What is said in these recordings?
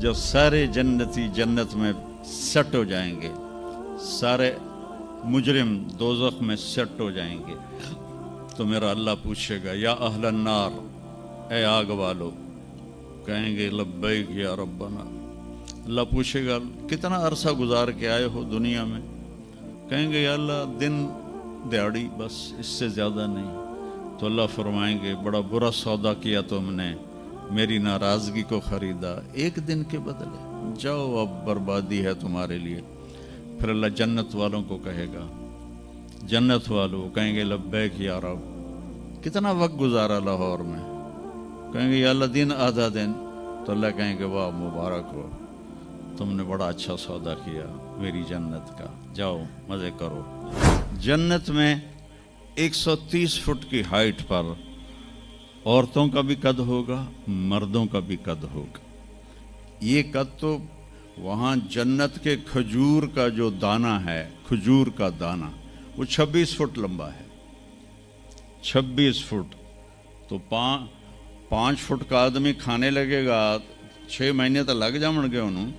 जब सारे जन्नती जन्नत में सेट हो जाएंगे, सारे मुजरिम दोज़ख में सेट हो जाएंगे, तो मेरा अल्लाह पूछेगा या अहलन नार, ए आग वालो, कहेंगे लब्बैक या रब्बना। अल्लाह पूछेगा कितना अरसा गुजार के आए हो दुनिया में? कहेंगे या अल्लाह दिन दिहाड़ी, बस इससे ज़्यादा नहीं। तो अल्लाह फरमाएंगे बड़ा बुरा सौदा किया तुमने, मेरी नाराज़गी को ख़रीदा एक दिन के बदले, जाओ अब बर्बादी है तुम्हारे लिए। फिर अल्लाह जन्नत वालों को कहेगा, जन्नत वालों कहेंगे लब्बैक या रब, कितना वक्त गुजारा लाहौर में? कहेंगे या अल्लाह दिन आधा दिन। तो अल्लाह कहेंगे वाह मुबारक हो, तुमने बड़ा अच्छा सौदा किया मेरी जन्नत का, जाओ मज़े करो। जन्नत में 130 फुट की हाइट पर औरतों का भी कद होगा, मर्दों का भी कद होगा। ये कद तो वहाँ जन्नत के खजूर का जो दाना है, खजूर का दाना, वो 26 फुट लंबा है। 26 फुट तो 5 फुट का आदमी खाने लगेगा, 6 महीने तो लग जाएंगे उन्होंने।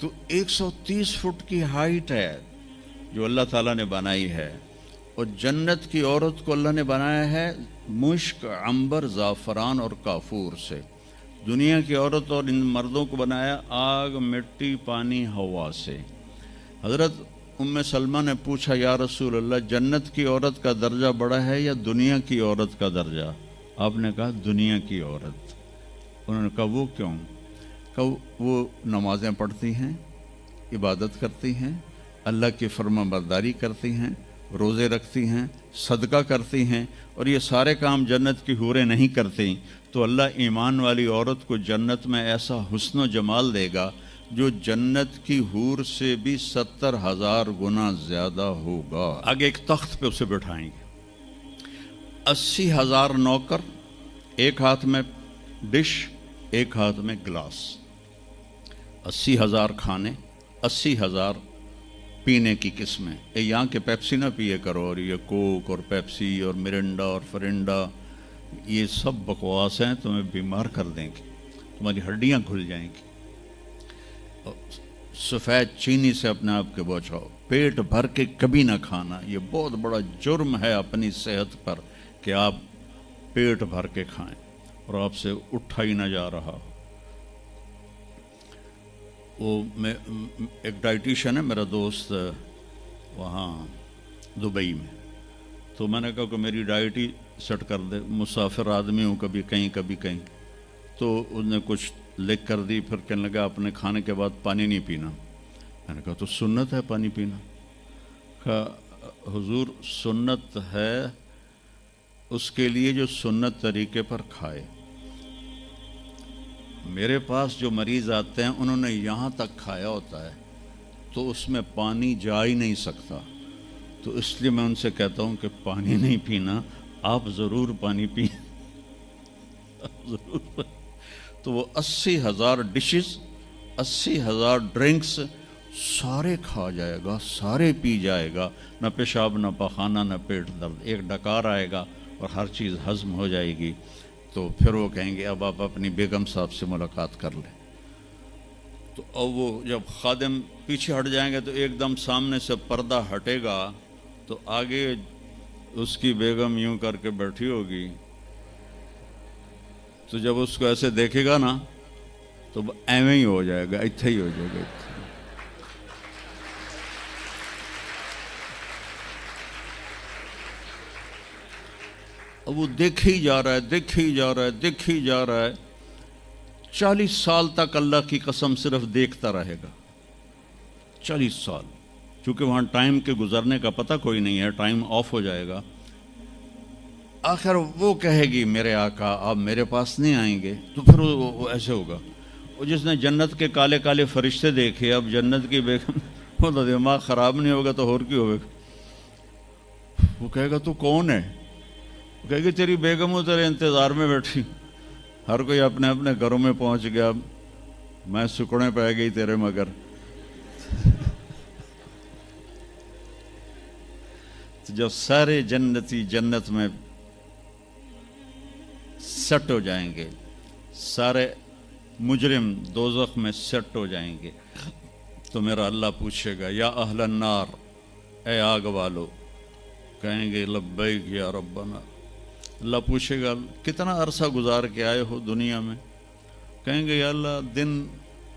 तो 130 फुट की हाइट है जो अल्लाह ताला ने बनाई है। और जन्नत की औरत को अल्लाह ने बनाया है मुश्क, अंबर, ज़ाफ़रान और काफूर से। दुनिया की औरत और इन मर्दों को बनाया आग, मिट्टी, पानी, हवा से। हज़रत उम्मे सलमा ने पूछा या रसूल अल्लाह, जन्नत की औरत का दर्जा बड़ा है या दुनिया की औरत का दर्जा? आपने कहा दुनिया की औरत। उन्होंने कहा वो क्यों? कहा वो नमाज़ें पढ़ती हैं, इबादत करती हैं, अल्लाह की फरमाबरदारी करती हैं, रोज़े रखती हैं, सदका करती हैं, और ये सारे काम जन्नत की हूरें नहीं करती। तो अल्लाह ईमान वाली औरत को जन्नत में ऐसा हुस्न व जमाल देगा जो जन्नत की हूर से भी 70,000 गुना ज़्यादा होगा। आगे एक तख्त पे उसे बिठाएंगे, 80,000 नौकर, एक हाथ में डिश, एक हाथ में गिलास, 80,000 खाने, 80,000 पीने की किस्में। यहाँ के पेप्सी ना पिए करो, और ये कोक और पेप्सी और मिरिंडा और फरिंडा, ये सब बकवास हैं, तुम्हें बीमार कर देंगे, तुम्हारी हड्डियाँ खुल जाएंगी। सफ़ेद चीनी से अपने आप के बचाओ, पेट भर के कभी ना खाना। ये बहुत बड़ा जुर्म है अपनी सेहत पर कि आप पेट भर के खाएं और आपसे उठा ही ना जा रहा। वो मैं एक डाइटिशियन है मेरा दोस्त वहाँ दुबई में, तो मैंने कहा कि मेरी डाइट ही सेट कर दे, मुसाफिर आदमी हूँ, कभी कहीं कभी कहीं। तो उसने कुछ लिख कर दी, फिर कहने लगा अपने खाने के बाद पानी नहीं पीना। मैंने कहा तो सुन्नत है पानी पीना। कहा हुजूर सुन्नत है उसके लिए जो सुन्नत तरीके पर खाए। मेरे पास जो मरीज़ आते हैं उन्होंने यहाँ तक खाया होता है तो उसमें पानी जा ही नहीं सकता, तो इसलिए मैं उनसे कहता हूँ कि पानी नहीं पीना, आप ज़रूर पानी पी ज़रूर। तो वो 80,000 डिशेस, 80,000 ड्रिंक्स सारे खा जाएगा, सारे पी जाएगा, न पेशाब न पखाना न पेट दर्द, एक डकार आएगा और हर चीज़ हज़म हो जाएगी। तो फिर वो कहेंगे अब आप अपनी बेगम साहब से मुलाकात कर लें। तो अब वो जब खादिम पीछे हट जाएंगे तो एकदम सामने से पर्दा हटेगा, तो आगे उसकी बेगम यूं करके बैठी होगी। तो जब उसको ऐसे देखेगा ना तो एवं ही हो जाएगा, इत्थे ही हो जाएगा। अब वो देखे ही जा रहा है, देखे ही जा रहा है, देखे ही जा रहा है। 40 साल तक अल्लाह की कसम सिर्फ देखता रहेगा, 40 साल, क्योंकि वहाँ टाइम के गुजरने का पता कोई नहीं है, टाइम ऑफ हो जाएगा। आखिर वो कहेगी मेरे आका आप मेरे पास नहीं आएंगे, तो फिर वो ऐसे होगा। वो जिसने जन्नत के काले काले फरिश्ते देखे, अब जन्नत की बेगम, वो तो दिमाग ख़राब नहीं होगा तो और क्यों होगा। वो कहेगा तू कौन है? वो कहेगी तेरी बेगम हो, तेरे इंतज़ार में बैठी। हर कोई अपने अपने घरों में पहुंच गया, मैं सुकड़े पै गई तेरे मगर। तो जब सारे जन्नती जन्नत में सेट हो जाएंगे, सारे مجرم دوزخ میں سیٹ ہو جائیں گے تو میرا اللہ پوچھے گا یا اہل النار، اے آگ والو، کہیں گے لبیک یا ربنا۔ اللہ پوچھے گا کتنا عرصہ گزار کے آئے ہو دنیا میں؟ کہیں گے یا اللہ دن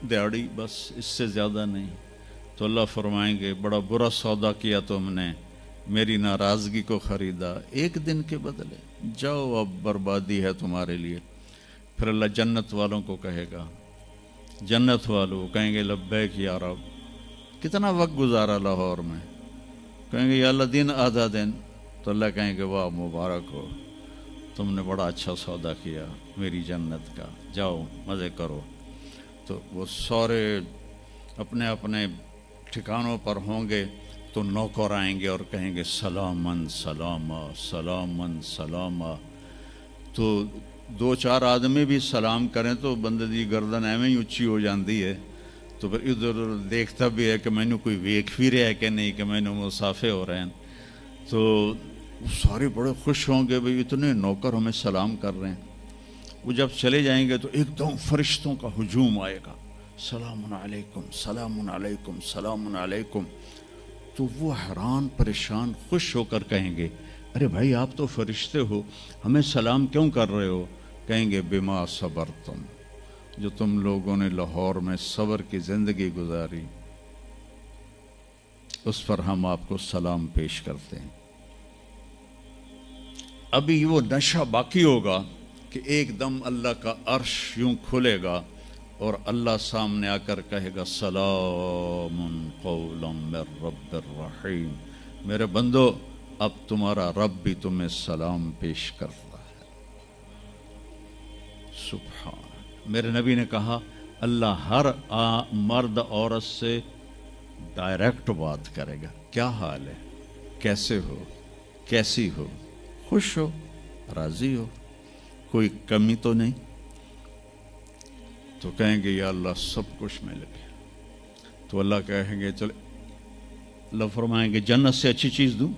دیہڑی، بس اس سے زیادہ نہیں۔ تو اللہ فرمائیں گے بڑا برا سودا کیا تم نے، میری ناراضگی کو خریدا ایک دن کے بدلے، جاؤ اب بربادی ہے تمہارے لیے۔ پھر اللہ جنت والوں کو کہے گا، جنت والوں کہیں گے لبیک یا رب، کتنا وقت گزارا لاہور میں؟ کہیں گے یا اللہ دن آدھا دن۔ تو اللہ کہیں گے واہ مبارک ہو، تم نے بڑا اچھا سودا کیا میری جنت کا، جاؤ مزے کرو۔ تو وہ سارے اپنے اپنے ٹھکانوں پر ہوں گے تو نوکر آئیں گے اور کہیں گے سلامن سلاما سلامن سلاما۔ تو دو چار آدمی بھی سلام کریں تو بندے دی گردن ایویں ہی اچھی ہو جاندی ہے، تو پھر ادھر ادھر دیکھتا بھی ہے کہ میں نے کوئی ویکھ بھی رہا ہے کہ نہیں، کہ میں نے مسافے ہو رہے ہیں۔ تو وہ سارے بڑے خوش ہوں گے بھئی اتنے نوکر ہمیں سلام کر رہے ہیں۔ وہ جب چلے جائیں گے تو ایک دم فرشتوں کا ہجوم آئے گا، سلام علیکم سلام علیکم سلام علیکم۔ تو وہ حیران پریشان خوش ہو کر کہیں گے ارے بھائی آپ تو فرشتے ہو، ہمیں سلام کیوں کر رہے ہو؟ کہیں گے بما صبرتم، جو تم لوگوں نے لاہور میں صبر کی زندگی گزاری اس پر ہم آپ کو سلام پیش کرتے ہیں۔ ابھی وہ نشہ باقی ہوگا کہ ایک دم اللہ کا عرش یوں کھلے گا اور اللہ سامنے آ کر کہے گا سلام قولا من رب الرحیم، میرے بندو اب تمہارا رب بھی تمہیں سلام پیش کرتا ہے۔ سبحان، میرے نبی نے کہا اللہ ہر مرد عورت سے ڈائریکٹ بات کرے گا، کیا حال ہے، کیسے ہو، کیسی ہو، خوش ہو، راضی ہو، کوئی کمی تو نہیں؟ تو کہیں گے یا اللہ سب کچھ مل گیا۔ تو اللہ کہیں گے چلے، اللہ فرمائیں گے جنت سے اچھی چیز دوں،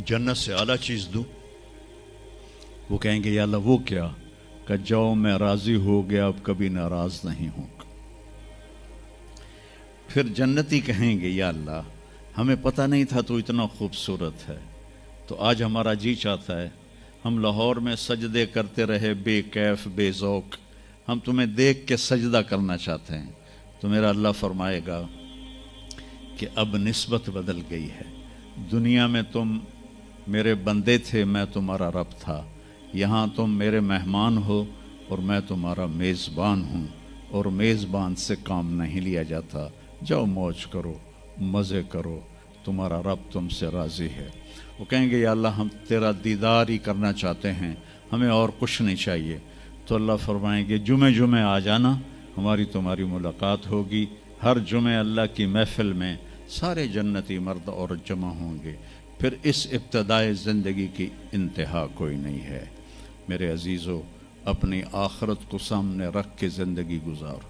جنت سے اعلیٰ چیز دوں؟ وہ کہیں گے یا اللہ وہ کیا؟ کہ جاؤ میں راضی ہو گیا، اب کبھی ناراض نہیں ہوں گا۔ پھر جنتی کہیں گے یا اللہ ہمیں پتہ نہیں تھا تو اتنا خوبصورت ہے، تو آج ہمارا جی چاہتا ہے ہم لاہور میں سجدے کرتے رہے بے کیف بے ذوق، ہم تمہیں دیکھ کے سجدہ کرنا چاہتے ہیں۔ تو میرا اللہ فرمائے گا کہ اب نسبت بدل گئی ہے، دنیا میں تم میرے بندے تھے، میں تمہارا رب تھا، یہاں تم میرے مہمان ہو اور میں تمہارا میزبان ہوں، اور میزبان سے کام نہیں لیا جاتا، جاؤ موج کرو، مزے کرو، تمہارا رب تم سے راضی ہے۔ وہ کہیں گے یا اللہ ہم تیرا دیدار ہی کرنا چاہتے ہیں، ہمیں اور کچھ نہیں چاہیے۔ تو اللہ فرمائیں گے جمعے آ جانا، ہماری تمہاری ملاقات ہوگی۔ ہر جمعے اللہ کی محفل میں سارے جنتی مرد اور جمع ہوں گے۔ پھر اس ابتدائے زندگی کی انتہا کوئی نہیں ہے۔ میرے عزیزو، اپنی آخرت کو سامنے رکھ کے زندگی گزارو۔